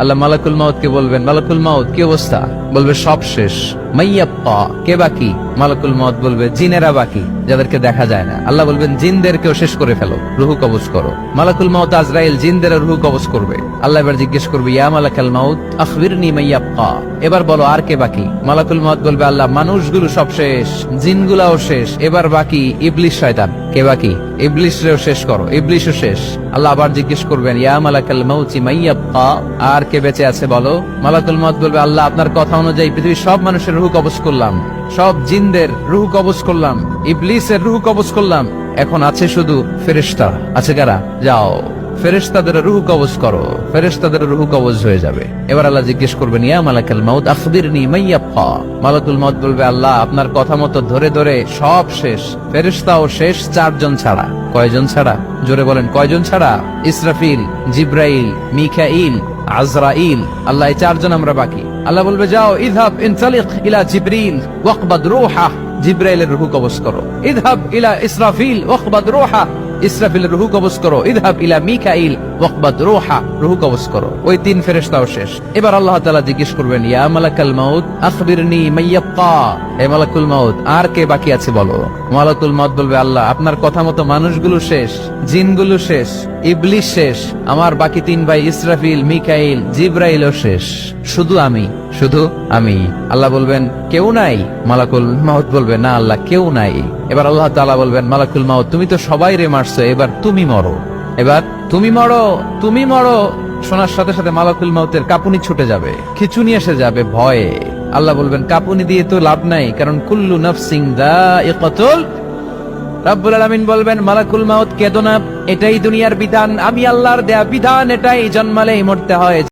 আল্লাহ মালাকুল মাউত কে বলবেন, মালাকুল মাউত কি অবস্থা? বলবে সব শেষ। মাইয়াব্বা, কে বাকি? মালাকুল মাউত বলবে জিনেরা বাকি, যাদেরকে দেখা যায় না। আল্লাহ বলবেন জিনদেরকেও শেষ করে ফেলো, রুহু কবজ করো। মালাকুল মাউত আজরাইল জিনদের রুহু কবজ করবে। আল্লাহ এবার জিজ্ঞেস করবে, ইয়া মালাকাল মাউত আখবিরনি মাইয়াব্বা, এবার বলো আর কে বাকি? মালাকুল মাউত বলবে, আল্লাহ মানুষগুলো সব শেষ, জিনগুলাও শেষ, এবার বাকি ইবলিস শয়তান। কে বাকি? ইবলিসরেও শেষ করো, ইবলিসও শেষ। আল্লাহ আবার জিজ্ঞেস করবেন, ইয়া মালাকাল মাউতি মাইয়াব্বা, আর কে বেঁচে আছে বলো? মালাকুল মাউত বলবে, আল্লাহ আপনার কথা অনুযায়ী পৃথিবীর সব মানুষের রুহু কবজ করলাম, সব জিনদের রুহু কবজ করলাম, ইবলিসের রুহু কবজ করলাম, এখন আছে শুধু ফেরেশতা। আছে কারা? যাও ফেরেশতাদের রুহু কবজ করো। ফেরেশতাদের রুহু কবজ হয়ে যাবে। এবার আল্লাহ জিজ্ঞেস করবেন, ইয়া মালাকাল মাউত আখবিরনি মাইয়াব্বা। মালাকুল মাউত বলবে, আল্লাহ আপনার কথা মতো ধরে ধরে সব শেষ, ফেরেশতাও শেষ, 4 জন ছাড়া। কয়জন ছাড়া? জোরে বলেন, কয়জন ছাড়া? ইসরাফিল, জিব্রাইল, মিকাইল, আজরাইল। আল্লাহ এই 4 জন আমরা বাকি। আল্লাহ বলবে, যাও ইযহাব ইনতালিক ইলা জিবরিল ওয়াকবাদ রূহাহ, জিব্রাইলের রুহু কবজ করো। ইযহাব ইলা ইসরাফিল ওয়াকবাদ রূহাহ, ইসরাফিলের রুহু কবজ করো। ইযহাব ইলা মিকাইল ওয়াকবাদ রূহা, রুহু কবজ করো। ওই 3 ফেরেশতাও শেষ। এবার আল্লাহ তাআলা জিজ্ঞেস করবেন, ইয়া মালাকাল মাউত আখবিরনি মাইয়াব্বা, হে মালাকুল মাউত আর কে বাকি আছে বলো? মালাকুল মাউত বলবে, আল্লাহ আপনার কথা মতো মানুষগুলো শেষ, জিনগুলো শেষ, ইবলিস শেষ, আমার বাকি 3 ভাই ইসরাফিল, মিকাইল, জিব্রাইলও শেষ, শুধু আমি, শুধু আমি। আল্লাহ বলবেন, কেউ নাই? মালাকুল মাউত বলবে, না আল্লাহ কেউ নাই। এবার আল্লাহ তাআলা বলবেন, মালাকুল মাউত তুমি তো সবাই রে মারছো, এবার তুমি মরো, এবার তুমি মরো, তুমি মরো। শোনার সাথে সাথে মালাকুল মাউতের কাঁপুনি ছুটে যাবে, খিঁচুনি এসে যাবে ভয়ে। আল্লাহ বলবেন, কাঁপুনি দিয়ে তো লাভ নাই, কারণ কুল্লু নাফসিন যায়িকাতুল। রব্বুল আলামিন বলবেন, মালাকুল মাউত কেঁদো না, এটাই দুনিয়ার বিধান, আমি আল্লাহর দেয়া বিধান, এটাই, জন্মালেই মরতে হয়।